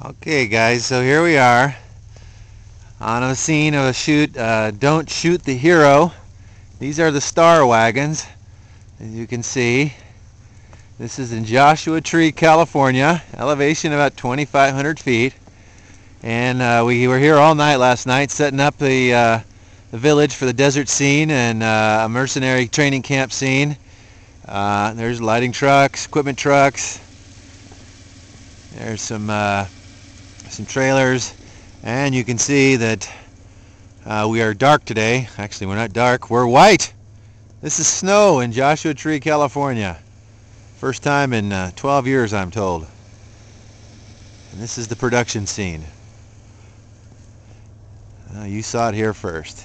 Okay guys, so here we are on a scene of a shoot, Don't Shoot the Hero. These are the star wagons, as you can see. This is in Joshua Tree, California, elevation about 2,500 feet. And we were here all night last night setting up the village for the desert scene and a mercenary training camp scene. There's lighting trucks, equipment trucks. There's some trailers, and you can see that we are dark today. Actually, we're not dark, we're white. This is snow in Joshua Tree, California. First time in 12 years, I'm told. And this is the production scene. You saw it here first.